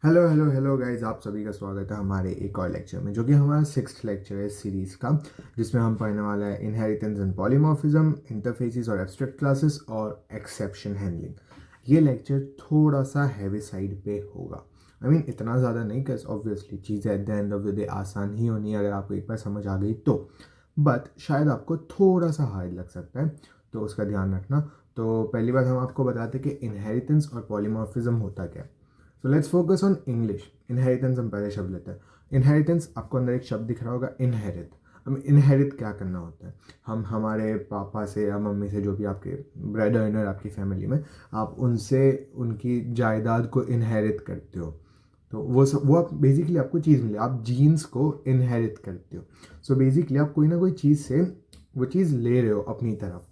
Hello hello hello guys, आप सभी का स्वागत है हमारे एक और लेक्चर में, जो कि हमारा 6th लेक्चर है इस सीरीज़ का, जिसमें हम पढ़ने वाला है इनहेरिटेंस एंड पॉलीमॉर्फिज्म, इंटरफेसेस और एब्स्ट्रैक्ट क्लासेस और एक्सेप्शन हैंडलिंग। ये लेक्चर थोड़ा सा हैवी साइड पे होगा। इतना ज़्यादा नहीं, बिकॉज ऑब्वियसली चीज़ें eight the end of the day आसान ही होनी है अगर आपको एक बार समझ आ गई तो। बट शायद आपको थोड़ा सा हार्ड लग सकता है, तो उसका ध्यान रखना। तो पहली बात हम आपको बताते हैं कि इनहेरिटेंस और पॉलीमॉर्फिज्म होता क्या है। So let's focus on English. Inheritance हम पहले शब्द लेते हैं। इनहेरिटेंस, आपको अंदर एक शब्द दिख रहा होगा, इनहेरिट। हमें इनहेरिट क्या करना होता है? हम हमारे पापा से या मम्मी से, जो भी आपके ब्रेड अर्नर आपकी फैमिली में, आप उनसे उनकी जायदाद को इनहेरिट करते हो। तो वो आप बेसिकली, आपको चीज़ मिले, आप जीन्स को इनहेरिट करते हो। सो बेसिकली आप कोई ना कोई चीज़ से वो चीज़ ले रहे हो अपनी तरफ।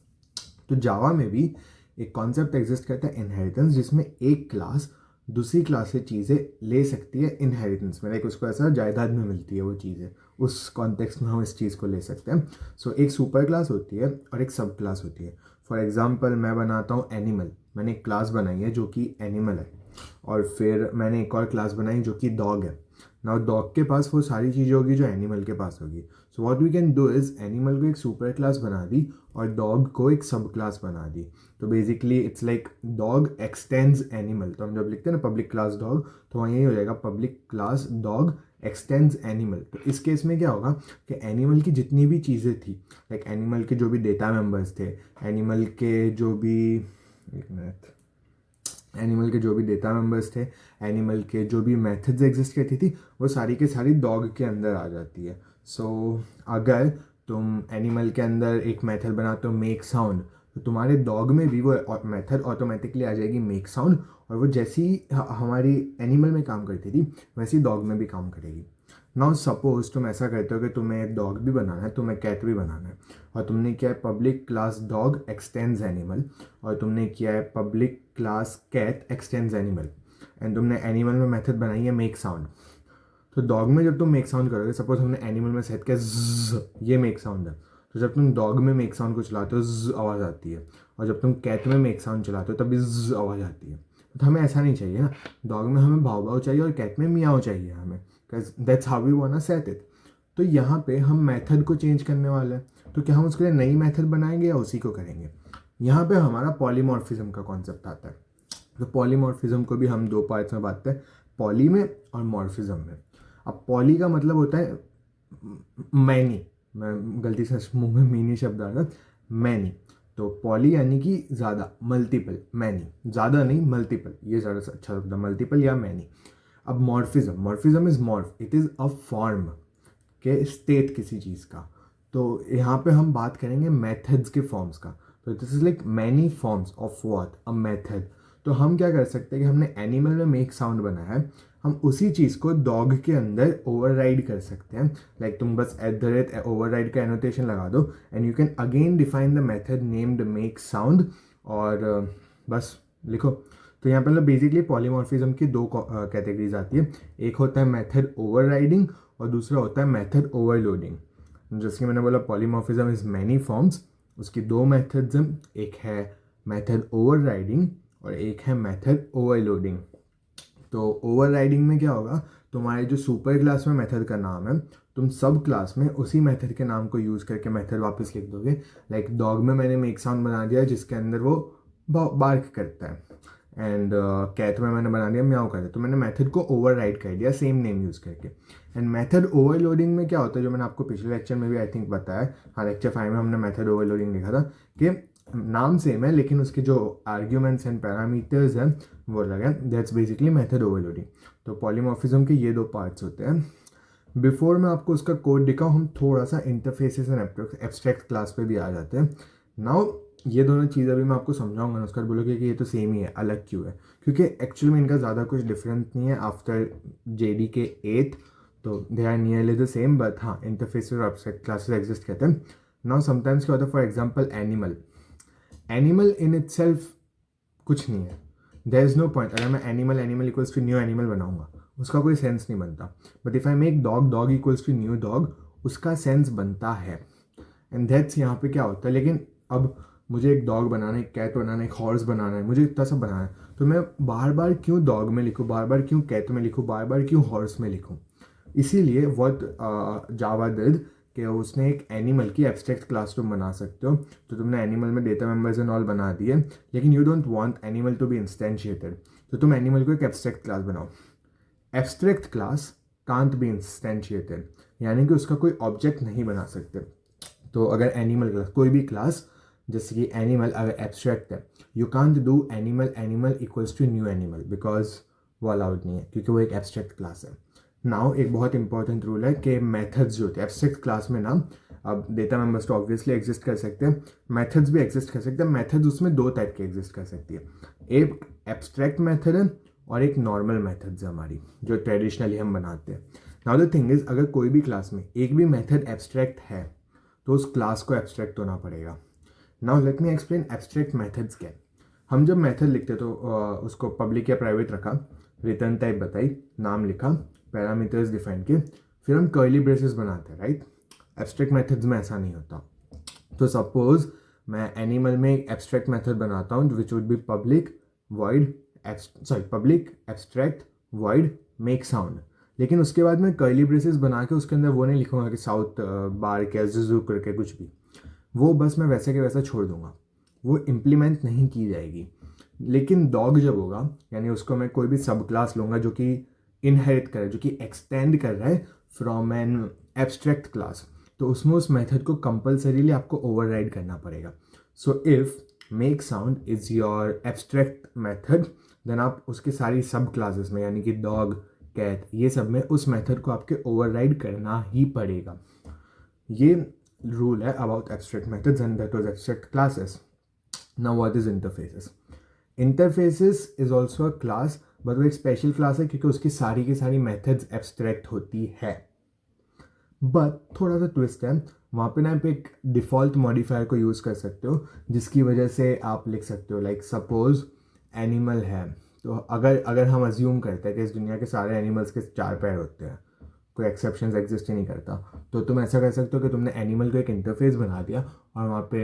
तो जावा में भी एक कॉन्सेप्ट एग्जिस्ट करता है इनहेरिटेंस, जिसमें एक क्लास दूसरी क्लास से चीज़ें ले सकती है इनहेरिटेंस में, लाइक उसको ऐसा जायदाद में मिलती है वो चीज़ें, उस कॉन्टेक्स्ट में हम इस चीज़ को ले सकते हैं। सो एक सुपर क्लास होती है और एक सब क्लास होती है। फॉर एग्जाम्पल, मैं बनाता हूँ एनिमल, मैंने एक क्लास बनाई है जो कि एनिमल है, और फिर मैंने एक और क्लास बनाई जो कि डॉग है। नाउ डॉग के पास वो सारी चीज़ें होगी जो एनिमल के पास होगी। So what we can do is, animal को एक सुपर क्लास बना दी और डॉग को एक सब क्लास बना दी। तो basically it's like dog extends animal. तो हम जब लिखते हैं ना पब्लिक क्लास डॉग, तो वहाँ यही हो जाएगा, public class dog extends animal. तो इस केस में क्या होगा कि एनिमल की जितनी भी चीज़ें थी, लाइक एनिमल के जो भी डेटा मेंबर्स थे, एनिमल के जो भी, एक मिनट, एनिमल के जो भी डेटा मेंबर्स थे, एनिमल के जो भी मेथड्स एग्जिस्ट करती थी, वो सारी के सारी डॉग के अंदर आ जाती है। सो अगर तुम एनिमल के अंदर एक मेथड बनाते हो मेक साउंड, तो तुम्हारे डॉग में भी वो मेथड ऑटोमेटिकली आ जाएगी मेक साउंड, और वो जैसी हमारी एनिमल में काम करती थी वैसी डॉग में भी काम करेगी। नाउ सपोज तुम ऐसा करते हो कि तुम्हें एक डॉग भी बनाना है, तुम्हें कैट भी बनाना है, और तुमने किया है public class dog extends animal, और तुमने किया है public class cat extends animal, and तुमने एनिमल में मेथड बनाई है मेक साउंड। तो डॉग में जब तुम मेक साउंड करोगे, सपोज हमने एनिमल में सेट किया ज़, ये मेक साउंड है, तो जब तुम डॉग में मेक साउंड को चलाते हो ज़ आवाज़ आती है, और जब तुम कैट में मेक साउंड चलाते हो तब भी ज़ आवाज़ आती है। तो हमें ऐसा नहीं चाहिए ना, डॉग में हमें भाव भाव चाहिए और कैट में मियाओ चाहिए हमें, that's how we want to set it. तो यहाँ पे हम मेथड को चेंज करने वाले हैं, तो क्या हम उसके लिए नई मेथड बनाएंगे या उसी को करेंगे? यहाँ पे हमारा पॉलीमॉर्फिज्म का कॉन्सेप्ट आता है। तो पॉलीमॉर्फिज्म को भी हम दो पार्ट्स में बांटते हैं, पॉली में और मॉर्फिज्म में। अब पॉली का मतलब होता है मैनी, मैं गलती से मुंह में मीनी शब्द आ रहा, मैनी। तो पॉली यानी कि ज़्यादा, मल्टीपल, मैनी, ज़्यादा नहीं मल्टीपल, ये ज़्यादा अच्छा शब्द है, मल्टीपल या मैनी। अब morphism, morphism is morph, it is a form के स्टेट किसी चीज़ का। तो यहाँ पे हम बात करेंगे मेथड्स के फॉर्म्स का। तो this is like many forms of what, a method. तो हम क्या कर सकते हैं कि हमने एनिमल में मेक साउंड बनाया है, हम उसी चीज़ को डॉग के अंदर ओवरराइड कर सकते हैं। लाइक तुम बस @ ओवरराइड का एनोटेशन लगा दो, and you can again define the method named make sound, और बस लिखो। तो यहाँ पर मतलब बेसिकली पॉलीमॉर्फिज्म की दो कैटेगरीज आती है, एक होता है मेथड ओवरराइडिंग और दूसरा होता है मेथड ओवरलोडिंग। जैसे कि मैंने बोला पॉलीमॉर्फिज्म इज मैनी फॉर्म्स, उसकी दो मेथड्स हैं, एक है मेथड ओवरराइडिंग और एक है मेथड ओवरलोडिंग। तो ओवरराइडिंग में क्या होगा, तुम्हारे जो सुपर क्लास में मेथड का नाम है, तुम सब क्लास में उसी मेथड के नाम को यूज़ करके मेथड वापस लिख दोगे। लाइक डॉग में मैंने मेक साउंड बना दिया जिसके अंदर वो बार्क करता है, एंड कैट में मैंने बना दिया म्याऊ करता है। तो मैंने मेथड को ओवरराइड कर दिया सेम नेम यूज़ करके। एंड मेथड ओवरलोडिंग में क्या होता है, जो मैंने आपको पिछले लेक्चर में भी आई थिंक बताया, हाँ लेक्चर 5 में हमने मेथड ओवरलोडिंग लिखा था, कि नाम सेम है लेकिन उसके जो आर्ग्यूमेंट्स एंड पैरामीटर्स हैं वो अलग है। That's basically method overloading. तो पॉलीमॉर्फिज्म के ये दो पार्ट्स होते हैं। बिफोर मैं आपको उसका कोड दिखाऊँ, हम थोड़ा सा इंटरफेसेस एंड एब्स्ट्रैक्ट क्लास पे भी आ जाते हैं। नाउ ये दोनों चीज़ें अभी मैं आपको समझाऊंगा ना, उसका बोलोगे कि ये तो सेम ही है, अलग क्यों है? क्योंकि एक्चुअल में इनका ज़्यादा कुछ डिफरेंस नहीं है आफ्टर JD के 8th। तो they are nearly the same, but हाँ इंटरफेसेस और एब्स्ट्रैक्ट क्लासेस एग्जिस्ट करते हैं। नाउ समटाइम्स क्या होता है, for example animal, animal in itself कुछ नहीं है, देयर इज नो पॉइंट। अगर मैं animal animal equals to new animal बनाऊंगा, उसका कोई सेंस नहीं बनता। But if I make dog dog equals to new dog, उसका सेंस बनता है। एंड दैट्स यहाँ पे क्या होता है। लेकिन अब मुझे एक डॉग बनाना है, एक कैट बनाना है, एक हॉर्स बनाना है, मुझे इतना सब बनाना है, तो मैं बार बार क्यों डॉग में लिखूँ, बार बार क्यों कैट में लिखूँ, बार बार क्यों हॉर्स में लिखूँ। इसीलिए व्हाट जावा डिड कि उसने एक एनिमल की एब्स्ट्रैक्ट क्लास तुम बना सकते हो। तो तुमने एनिमल में डेटा मेंबर्स एंड ऑल बना दिए, लेकिन you don't want animal to be instantiated, तो तुम एनिमल को एक एब्स्ट्रैक्ट क्लास बनाओ। Abstract class can't be instantiated, यानी कि उसका कोई ऑब्जेक्ट नहीं बना सकते। तो अगर एनिमल क्लास, कोई भी क्लास जैसे कि एनिमल अगर एब्स्ट्रैक्ट है, you can't do animal animal equals to new animal, because वो अलाउड नहीं है, क्योंकि वो एक एब्स्ट्रैक्ट क्लास है। नाउ एक बहुत इंपॉर्टेंट रूल है कि मेथड्स जो होते हैं एब्स्ट्रैक्ट क्लास में ना, अब डेटा मेंबर्स तो ऑब्वियसली एग्जिस्ट कर सकते हैं, मेथड्स भी एग्जिस्ट कर सकते हैं। मेथड्स उसमें दो टाइप के एग्जिस्ट कर सकती है, एक एब्स्ट्रैक्ट मेथड है और एक नॉर्मल मेथड्स है हमारी जो ट्रेडिशनली हम बनाते हैं। नाउ द थिंग इज, अगर कोई भी क्लास में एक भी मेथड एब्स्ट्रैक्ट है तो उस क्लास को एब्स्ट्रैक्ट होना पड़ेगा। Now let me explain abstract methods क्या है। हम जब मेथड लिखते तो उसको पब्लिक या प्राइवेट रखा, रिटर्न टाइप बताई, नाम लिखा, पैरामीटर्स डिफाइन किए, फिर हम कर्ली ब्रेसेस बनाते हैं, राइट। एब्स्ट्रैक्ट मेथड्स में ऐसा नहीं होता। तो सपोज मैं एनिमल में एक एब्स्ट्रैक्ट मेथड बनाता हूँ which would be public void public abstract void make sound, लेकिन उसके बाद मैं कर्ली ब्रेसेस बना के उसके अंदर वो नहीं लिखूंगा कि साउथ बार के जुजू करके कुछ भी, वो बस मैं वैसे के वैसा छोड़ दूंगा, वो इम्प्लीमेंट नहीं की जाएगी। लेकिन डॉग जब होगा, यानी उसको मैं कोई भी सब क्लास लूँगा जो कि इनहेरिट करे, जो कि एक्सटेंड कर रहा है फ्रॉम एन एब्स्ट्रैक्ट क्लास, तो उसमें उस मेथड को कंपलसरीली आपको ओवरराइड करना पड़ेगा। So if make sound is your abstract method, then आप उसके सारी सब क्लासेस में, यानी कि डॉग कैट ये सब में उस मेथड को आपके ओवरराइड करना ही पड़ेगा। ये rule है about abstract methods and that was abstract classes. Now what is interfaces? Interfaces is also a class, but वो एक स्पेशल क्लास है क्योंकि उसकी सारी की सारी मेथड्स एब्स्ट्रैक्ट होती है। बट थोड़ा सा ट्विस्ट है, वहाँ पे ना आप एक डिफ़ॉल्ट मॉडिफायर को यूज़ कर सकते हो जिसकी वजह से आप लिख सकते हो लाइक सपोज एनिमल है, तो अगर अगर हम अज्यूम करते हैं कि इस दुनिया के सारे एनिमल्स के चार पैर होते हैं, कोई एक्सेप्शंस एग्जिस्ट ही नहीं करता, तो तुम ऐसा कर सकते हो कि तुमने एनिमल को एक इंटरफेस बना दिया और वहाँ पे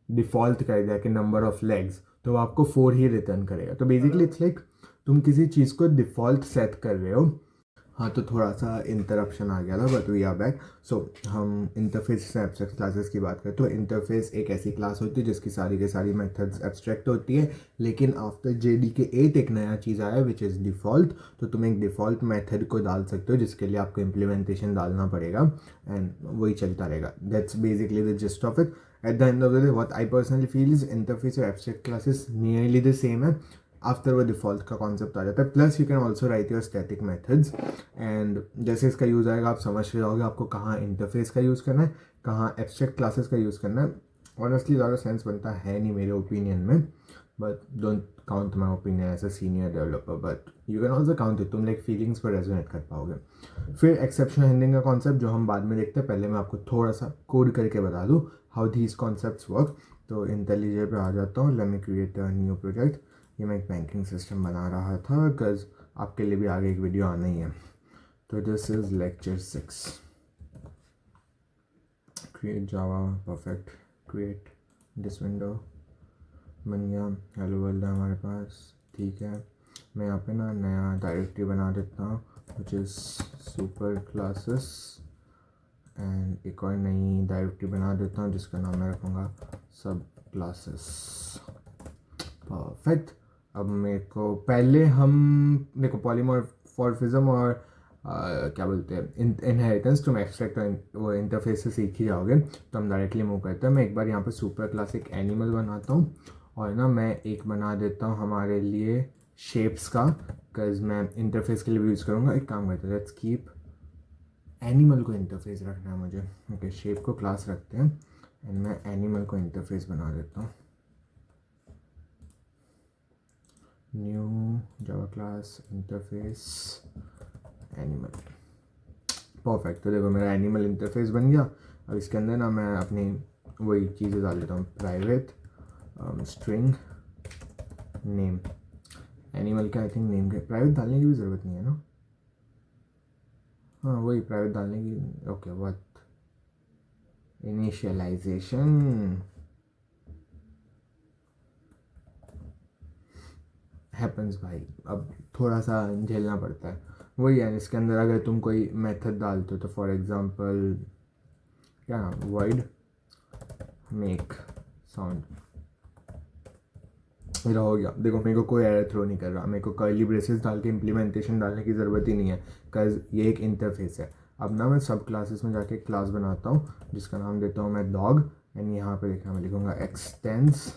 डिफ़ॉल्ट कर दिया कि नंबर ऑफ लेग्स, तो वो आपको 4 ही रिटर्न करेगा। तो बेसिकली इट्स लाइक तुम किसी चीज़ को डिफ़ॉल्ट सेट कर रहे हो। हाँ, तो थोड़ा सा इंटरप्शन आ गया था, बट वी आर बैक। सो हम इंटरफेस से एब्स्ट्रैक्ट क्लासेस की बात करें तो इंटरफेस एक ऐसी क्लास होती है जिसकी सारी के सारी मेथड्स एब्स्ट्रैक्ट होती है, लेकिन आफ्टर JDK8 एक नया चीज़ आया विच इज़ डिफ़ॉल्ट। तो तुम एक डिफ़ॉल्ट मेथड को डाल सकते हो जिसके लिए आपको इम्प्लीमेंटेशन डालना पड़ेगा एंड वही चलता रहेगा। That's basically the gist of it. At the end of the day what I personally feel is interface और abstract classes nearly the same है आफ्टर वो डिफ़ॉल्ट का कॉन्सेप्ट आ जाता है। Plus you can also write your static methods and जैसे इसका use आएगा आप समझ रहे होगे आपको कहाँ इंटरफेस का यूज़ करना है, कहाँ एब्स्ट्रैक्ट क्लासेस का यूज़ करना है। ऑनेस्टली ज़्यादा सेंस बनता है नहीं मेरे ओपिनियन में, but don't count my opinion as a senior developer, but you can also count it, तुम लाइक फीलिंग्स पर रेजोनेट कर पाओगे। फिर एक्सेप्शन हैंडलिंग का कॉन्सेप्ट जो हम बाद में देखते हैं, पहले मैं आपको थोड़ा सा कोड करके बता दूँ हाउ दीज कॉन्सेप्ट्स वर्क। तो इंटेलिजे पे आ जाता हूँ, let me create a new project. ये मैं एक बैंकिंग सिस्टम बना रहा था बिकॉज आपके लिए भी आगे एक वीडियो आना ही है। तो this is lecture 6, create Java, perfect, create this window, बन गया, हेलो वर्ल्ड है हमारे पास। ठीक है, मैं यहाँ पे ना नया डायरेक्टरी बना देता हूँ which is super classes and एक और नई डायरेक्टरी बना देता हूँ जिसका नाम मैं रखूँगा सब क्लासेस। परफेक्ट। अब मेरे को पहले हम देखो पॉलीमॉर्फिज्म और क्या बोलते हैं इनहेरिटेंस, तुम एब्स्ट्रैक्ट वो इंटरफेस से सीख ही जाओगे, तो हम डायरेक्टली मूव करते हैं। मैं एक बार यहाँ पे सुपर क्लास एक एनिमल बनाता हूँ और ना मैं एक बना देता हूँ हमारे लिए शेप्स का, बिकॉज मैं इंटरफेस के लिए भी यूज़ करूँगा। एक काम करते हैं, लेट्स कीप एनिमल को इंटरफेस रखना है मुझे। ओके, शेप को क्लास रखते हैं एंड मैं एनिमल को इंटरफेस बना देता हूँ। New Java class interface animal. Perfect. तो देखो मेरा एनिमल इंटरफेस बन गया। अब इसके अंदर ना मैं अपनी वही चीज़ें डाल देता हूँ, प्राइवेट स्ट्रिंग नेम। एनिमल का आई थिंक नेम के प्राइवेट डालने की भी ज़रूरत नहीं है ना। हाँ, वही प्राइवेट डालने की। ओके, व्हाट इनिशियलाइजेशन, हैपन्स भाई, अब थोड़ा सा झेलना पड़ता है। वही है, इसके अंदर अगर तुम कोई मेथड डालते हो तो फॉर एग्जांपल क्या नाम, void मेक साउंड, मेरा हो गया। देखो मेरे को कोई एरर थ्रो नहीं कर रहा, मेरे को कर्ली ब्रेसेस डाल के इम्प्लीमेंटेशन डालने की ज़रूरत ही नहीं है, बिकॉज ये एक इंटरफेस है। अब ना मैं सब क्लासेस में जाके क्लास बनाता हूँ जिसका नाम देता हूँ मैं डॉग, एंड यहाँ पे देखना मैं लिखूँगा एक्सटेंस,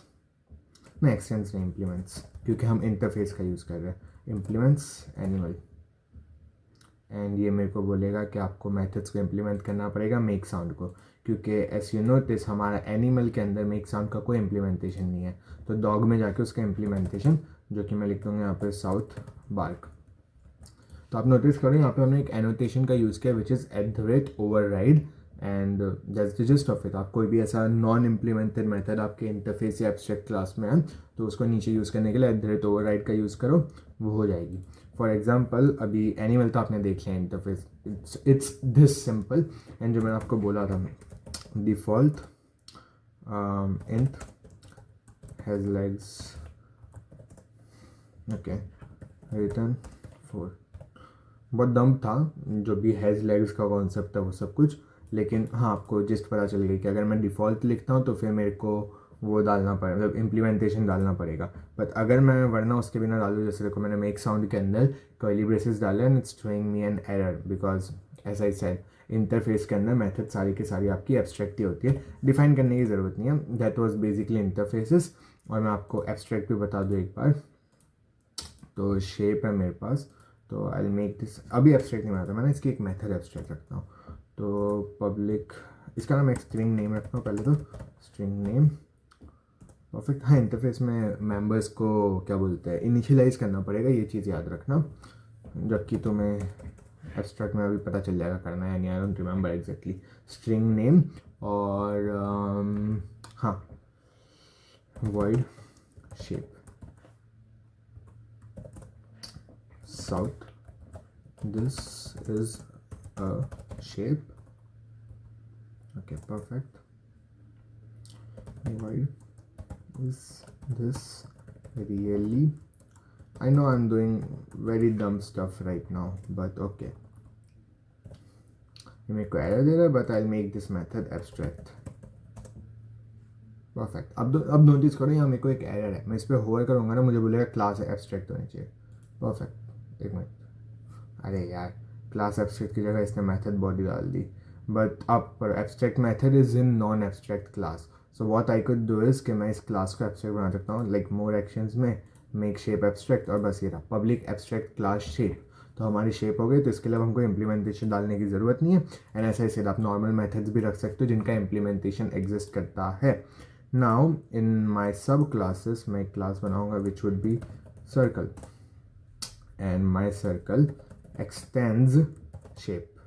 नहीं एक्सटेंस नहीं, इम्प्लीमेंट्स, क्योंकि हम इंटरफेस का यूज़ कर रहे हैं, इम्प्लीमेंट्स एनिमल। एंड ये मेरे को बोलेगा कि आपको मेथड्स को इम्प्लीमेंट करना पड़ेगा मेक साउंड को, क्योंकि एस यू नोटिस हमारा एनिमल के अंदर मेक साउंड का कोई इम्प्लीमेंटेशन नहीं है। तो डॉग में जाके उसका इम्प्लीमेंटेशन, जो कि मैं लिख दूँगा यहाँ पे साउथ बार्क। तो आप नोटिस करें यहाँ पे हमने एक एनोटेशन का यूज़ किया which is @override, and that's the gist of it. आप कोई भी ऐसा नॉन इम्प्लीमेंटेड मेथड आपके इंटरफेस या एब्स्ट्रैक्ट क्लास में है तो उसको नीचे यूज़ करने के लिए @override का यूज़ करो, वो हो जाएगी। फॉर एग्जाम्पल अभी एनिमल तो आपने देख लिया interface, it's this simple. And जो मैंने आपको बोला था default int has legs, okay, return 4, बहुत दम था जो भी हैज़ लेग्स का कॉन्सेप्ट है वो सब कुछ, लेकिन हाँ आपको जस्ट पता चल गई कि अगर मैं डिफ़ॉल्ट लिखता हूँ तो फिर मेरे को वो डालना पड़ेगा, मतलब इम्प्लीमेंटेशन डालना पड़ेगा। बट अगर मैं वरना उसके बिना डालूँ, जैसे देखो मैंने मेक साउंड के अंदर कर्ली ब्रेसेस डाले and it's throwing me an error, because as I said interface के अंदर मेथड सारी की सारी आपकी एब्स्ट्रैक्ट ही होती है, डिफाइन करने की ज़रूरत नहीं है। That was basically interfaces. और मैं आपको एब्स्ट्रैक्ट भी बता दूँ एक बार, तो शेप है मेरे पास, तो आई मेक दिस, अभी एब्स्ट्रैक्ट नहीं बनाता मैंने, इसकी एक मेथड एब्स्ट्रैक्ट रखता हूँ। तो पब्लिक, इसका नाम एक स्ट्रिंग नेम रखता हूँ पहले, तो स्ट्रिंग नेम, परफेक्ट। हाँ इंटरफेस में मेंबर्स को क्या बोलते हैं, इनिशियलाइज करना पड़ेगा, ये चीज़ याद रखना, जबकि तुम्हें एब्स्ट्रैक्ट में अभी पता चल जाएगा करना है, I don't remember exactly. String name और हाँ void shape south, this is a shape, okay perfect, why is this really, I know I'm doing very dumb stuff right now but okay, ये मेरे को एरर दे रहा है but I'll make this method abstract, perfect. अब notice करो यहाँ मेरे को एक एरर है, मैं इस पर होवर करूँगा ना, मुझे बोलेगा क्लास एब्स्ट्रैक्ट होनी चाहिए, परफेक्ट। एक मिनट, अरे यार क्लास एब्स्ट्रैक्ट की जगह इसने मेथड बॉडी डाल दी, बट अब abstract method is in non abstract class, so what I could do is कि मैं इस क्लास को एब्स्ट्रैक्ट बना सकता हूँ, लाइक मोर एक्शंस में मेक शेप एब्स्ट्रैक्ट, और बस ये रहा पब्लिक एब्स्ट्रैक्ट क्लास शेप। तो हमारी शेप हो गई, तो इसके लिए हमको इम्प्लीमेंटेशन डालने की ज़रूरत नहीं है। एंड ऐसा ही आप नॉर्मल मेथड्स भी रख सकते हो जिनका इम्प्लीमेंटेशन एग्जिस्ट करता है। Now in my sub classes मैं एक क्लास बनाऊंगा which would be circle, and my circle extends shape,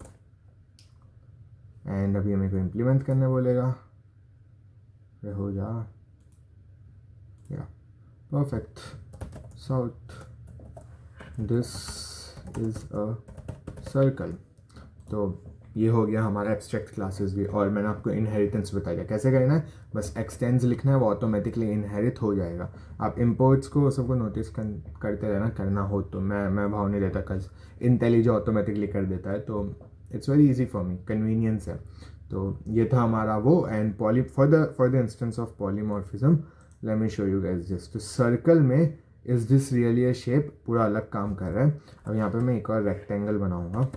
and अभी मेरे को इम्प्लीमेंट करने बोलेगा, ये हो जा या perfect. South, this is a circle, तो ये हो गया हमारा एब्स्ट्रैक्ट क्लासेस भी। और मैंने आपको इनहेरिटेंस बताया कैसे करना है, बस एक्सटेंस लिखना है, वो ऑटोमेटिकली इनहेरिट हो जाएगा। आप इंपोर्ट्स को सबको नोटिस करते रहना, करना हो तो मैं भाव नहीं देता, कल इंटेलिज ऑटोमेटिकली कर देता है, तो it's very easy for me, convenience है। तो ये था हमारा वो। And poly for the instance of polymorphism let me show you guys this. तो सर्कल में is this really a shape पूरा अलग काम कर रहा है। अब यहाँ पे मैं एक और रेक्टेंगल बनाऊंगा,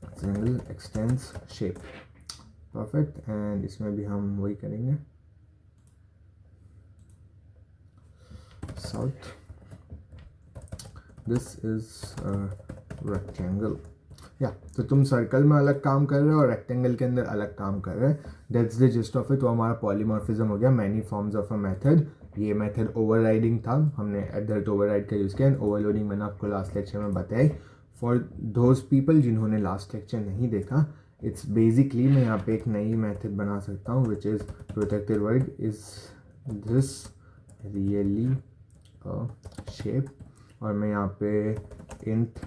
rectangle x tends shape, perfect. And इसमें भी हम वही करेंगे, साउथ, दिस इज रेक्टेंगल। या तो तुम सर्कल में अलग काम कर रहे हो और रेक्टेंगल के अंदर अलग काम कर रहे हैं, that's the gist of it. तो हमारा पॉलीमॉर्फिज्म हो गया, many forms of a method. ये मेथड ओवरराइडिंग था, हमने ओवरराइड का यूज़ किया। एंड ओवरलोडिंग मैंने आपको लास्ट लेक्चर में बताई। फॉर दोज पीपल जिन्होंने लास्ट लेक्चर नहीं देखा, इट्स बेसिकली मैं यहाँ पे एक नई मेथड बना सकता हूँ which is protected word, is this really a shape, और मैं यहाँ पे इंट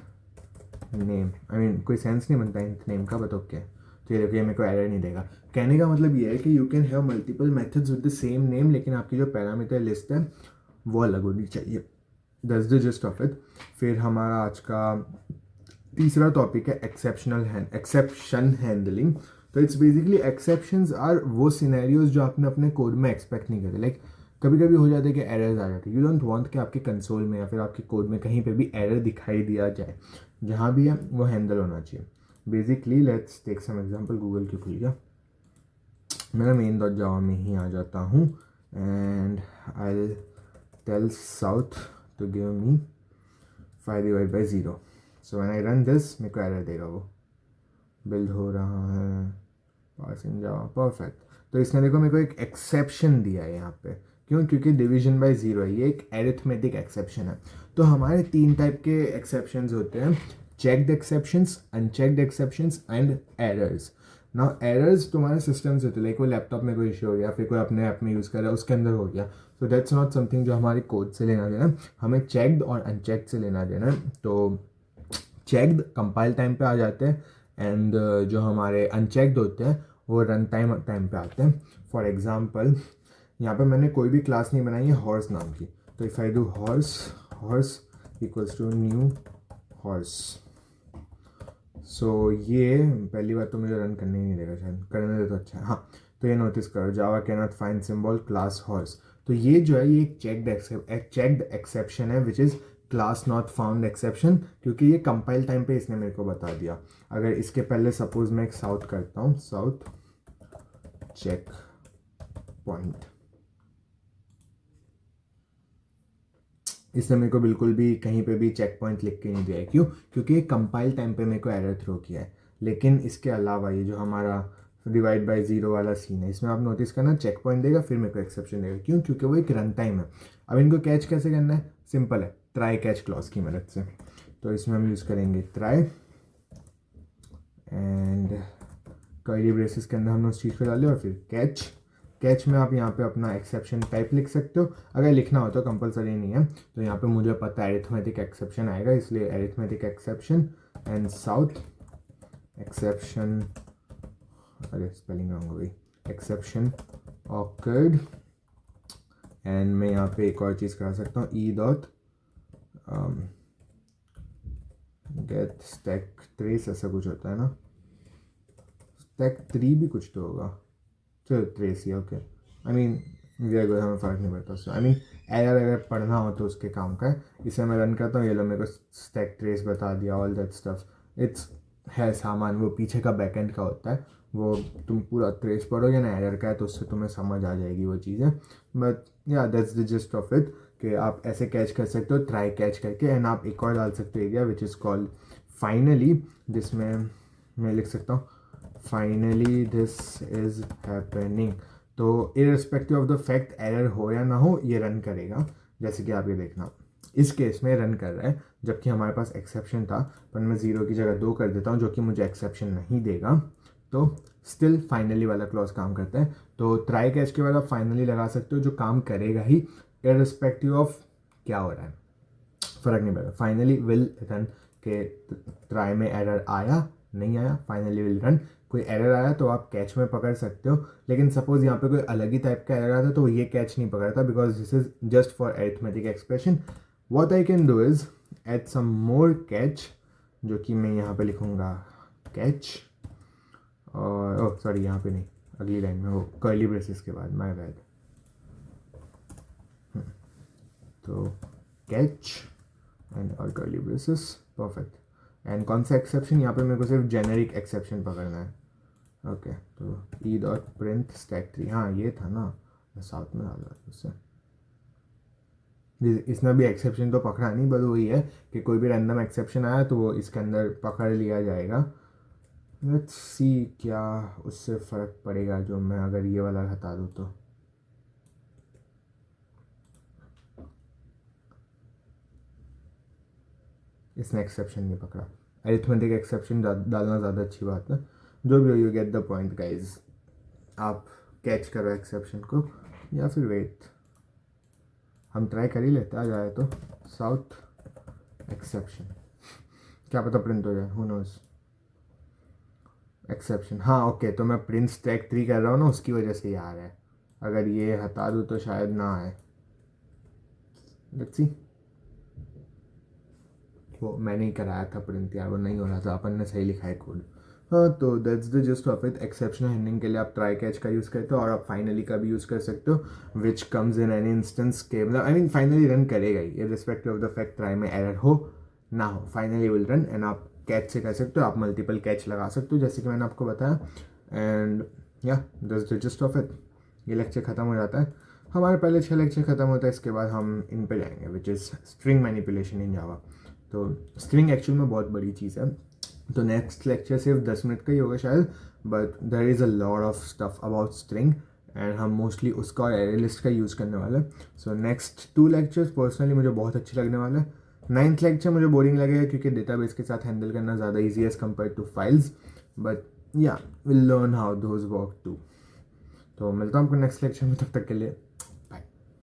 नेम, आई मीन कोई सेंस नहीं बनता इंट नेम का, बट ओके। तो ये देखिए मेरे को एरर नहीं देगा। कहने का मतलब ये है कि you can have multiple methods with the same name, लेकिन आपकी जो पैरामीटर लिस्ट है वो अलग होनी चाहिए। That's the gist of it. फिर हमारा आज का तीसरा टॉपिक है एक्सेप्शन हैंडलिंग। तो इट्स बेसिकली एक्सेप्शंस आर वो सिनेरियोज जो आपने अपने कोड में एक्सपेक्ट नहीं करते। लाइक कभी कभी हो जाता है कि एरर्स आ जाते हैं, यू डोंट वांट कि आपके कंसोल में या फिर आपके कोड में कहीं पे भी एरर दिखाई दिया जाए। जहाँ भी है वो हैंडल होना चाहिए। Basically let's take some example. Google क्यों खुल गया, मैं मेन डॉट जावा में ही आ जाता हूँ and I tell south to give me 5/0। So when I run this मेरे को एरर देगा, वो बिल्ड हो रहा है पासिंग जावा परफेक्ट। तो इसने देखो मेरे को एक एक्सेप्शन दिया है यहाँ पे। क्यों? क्योंकि डिवीजन बाय ज़ीरो है, ये एक एरिथमेटिक एक्सेप्शन है। तो हमारे 3 टाइप के एक्सेप्शंस होते हैं, checked exceptions, unchecked exceptions and errors. ना एरर्स तुम्हारे सिस्टम से होते हैं, लाइक कोई लैपटॉप में कोई इशू हो गया, फिर कोई अपने ऐप में यूज़ कर रहा है उसके अंदर हो गया, तो दैट्स नॉट समथिंग जो हमारे कोड से लेना देना। हमें चेक्ड और अनचेक्ड से लेना देना। तो चेक्ड कंपाइल टाइम पे आ जाते हैं एंड जो हमारे अनचेक्ड होते हैं वो रन टाइम पे आते हैं। फॉर एग्जांपल यहाँ पे मैंने कोई भी क्लास नहीं बनाई है हॉर्स नाम की, तो if I do horse equals to new horse, so ये पहली बात तो मुझे रन करने ही नहीं देगा, शायद करने दे तो अच्छा है। हाँ, तो ये नोटिस करो, Java can not find symbol class horse. तो ये जो है ये एक चेक्ड एक्सेप्शन है which is class not found exception, क्योंकि ये कंपाइल टाइम पे इसने मेरे को बता दिया। अगर इसके पहले सपोज मैं एक साउथ करता हूँ, साउथ चेक पॉइंट, इसने मेरे को बिल्कुल भी कहीं पे भी चेक पॉइंट लिख के नहीं दिया है। क्यों? क्योंकि ये कंपाइल टाइम पे मेरे को एरर थ्रो किया है। लेकिन इसके अलावा ये जो हमारा डिवाइड बाय ज़ीरो वाला सीन है, इसमें आप नोटिस करना चेक पॉइंट देगा फिर मेरे को एक्सेप्शन देगा। क्यों? क्योंकि वो एक रन टाइम है। अब इनको कैच कैसे करना है? सिंपल है, ट्राई कैच क्लॉज की मदद से। तो इसमें हम यूज़ करेंगे ट्राई एंड कर्ली ब्रेसेस के अंदर हमने उस चीज़ को डाले और फिर कैच में आप यहाँ पे अपना एक्सेप्शन टाइप लिख सकते हो, अगर लिखना हो तो, कंपलसरी नहीं है। तो यहाँ पे मुझे पता है एरिथमेटिक एक्सेप्शन आएगा, इसलिए arithmetic exception and south exception, अरे स्पेलिंग रॉन्ग हो गई, एक्सेप्शन ऑकर्ड। एंड मैं यहाँ पे एक और चीज़ करा सकता हूँ, E dot gate stack trace, ऐसा कुछ होता है ना, स्टैक 3 भी कुछ तो होगा, चलो trace he okay. I mean हमें फ़र्क नहीं पड़ता उससे। आई मीन एरर अगर पढ़ना हो तो उसके काम का है। इसे मैं रन करता हूँ, ये लो मेरे को स्टैक ट्रेस बता दिया, ऑल दैट स्टफ। इट्स है सामान, वो पीछे का बैकएंड का होता है, वो तुम पूरा ट्रेस पढ़ोगे ना एरर का है तो उससे तुम्हें समझ आ जाएगी वो चीज़ें। बट या that's the gist of it कि आप ऐसे कैच कर सकते हो ट्राई कैच करके। एंड आप एक और डाल सकते हो area which is called finally, जिसमें मैं लिख सकता हूँ फाइनली दिस इज़ हैपनिंग। तो irrespective of the fact error हो या ना हो ये रन करेगा। जैसे कि आप ये देखना, इस केस में रन कर रहा है, जबकि हमारे पास एक्सेप्शन था, पर मैं 0 की जगह 2 कर देता हूँ जो कि मुझे एक्सेप्शन नहीं देगा, तो स्टिल फाइनली वाला क्लॉज काम करता है। तो ट्राई कैच के बाद आप फाइनली लगा सकते हो, जो काम करेगा ही इररिस्पेक्टिव ऑफ क्या हो रहा है, फ़र्क नहीं पड़ता। फाइनली विल रन के ट्राई में एरर आया नहीं आया, फाइनली विल रन। कोई एरर आया तो आप कैच में पकड़ सकते हो, लेकिन सपोज यहाँ पे कोई अलग ही टाइप का एरर आता तो ये कैच नहीं पकड़ता, because this is just for arithmetic expression. What I can do is add some more catch, जो कि मैं यहाँ पे लिखूँगा कैच, और ओह सॉरी यहाँ पे नहीं, अगली लाइन में, वो कर्ली ब्रेसेस के बाद, माय बैड। तो कैच एंड और कर्ली ब्रेसेस, परफेक्ट। एंड कौन सा एक्सेप्शन? यहाँ पे मेरे को सिर्फ जेनेरिक एक्सेप्शन पकड़ना है। ओके, तो ई डॉट प्रिंट स्टैक 3, हाँ ये था ना, साथ में आ रहा है उससे। इसने भी एक्सेप्शन तो पकड़ा नहीं, बस वही है कि कोई भी रैंडम एक्सेप्शन आया तो वो इसके अंदर पकड़ लिया जाएगा। लेट्स सी क्या उससे फ़र्क पड़ेगा जो मैं अगर ये वाला हटा दूँ तो। इसने एक्सेप्शन नहीं पकड़ा, अरिथमेटिक एक्सेप्शन डालना ज़्यादा अच्छी बात है। जो भी हो, you get the point guys. आप कैच करो एक्सेप्शन को, या फिर वेट हम ट्राई कर ही लेते आ जाए तो, साउथ एक्सेप्शन, क्या पता प्रिंट हो जाए, हु नोज। एक्सेप्शन, हाँ ओके, तो मैं प्रिंट स्टैक 3 कर रहा हूँ ना, उसकी वजह से ये आ रहा है। अगर ये हटा दूँ तो शायद ना आए। Let's see. वो मैंने ही कराया था प्रिंट यार, वो नहीं हो रहा था, अपन ने सही लिखा है कोड। हाँ, तो that's the just of it. Exceptional handling के लिए आप ट्राई कैच का यूज़ करते हो और आप फाइनली का भी यूज़ कर सकते हो, which comes in any instance के मतलब आई मीन फाइनली रन करेगा ही, irrespective of the fact try में एरर हो ना हो, फाइनली विल रन। एंड आप कैच से कर सकते हो, आप मल्टीपल कैच लगा सकते हो जैसे कि मैंने आपको बताया। एंड या that's the just of it. ये लेक्चर ख़त्म हो जाता है, हमारे पहले 6 लेक्चर ख़त्म होता है, इसके बाद हम इन पे जाएंगे विच इज़ स्ट्रिंग मैनिपुलेशन इन जावा। तो स्ट्रिंग एक्चुअल में बहुत बड़ी चीज़ है। तो नेक्स्ट लेक्चर सिर्फ 10 मिनट का ही होगा शायद, but there is a lot of stuff about string and हम मोस्टली उसका और एरे लिस्ट का यूज़ करने वाले हैं। सो नेक्स्ट 2 लेक्चर्स पर्सनली मुझे बहुत अच्छे लगने वाले हैं। 9th लेक्चर मुझे बोरिंग लगेगा क्योंकि डेटाबेस के साथ हैंडल करना ज़्यादा easy as compare to files, but you will learn how those work too. तो मिलता हूँ आपको नेक्स्ट लेक्चर में, तब तक के लिए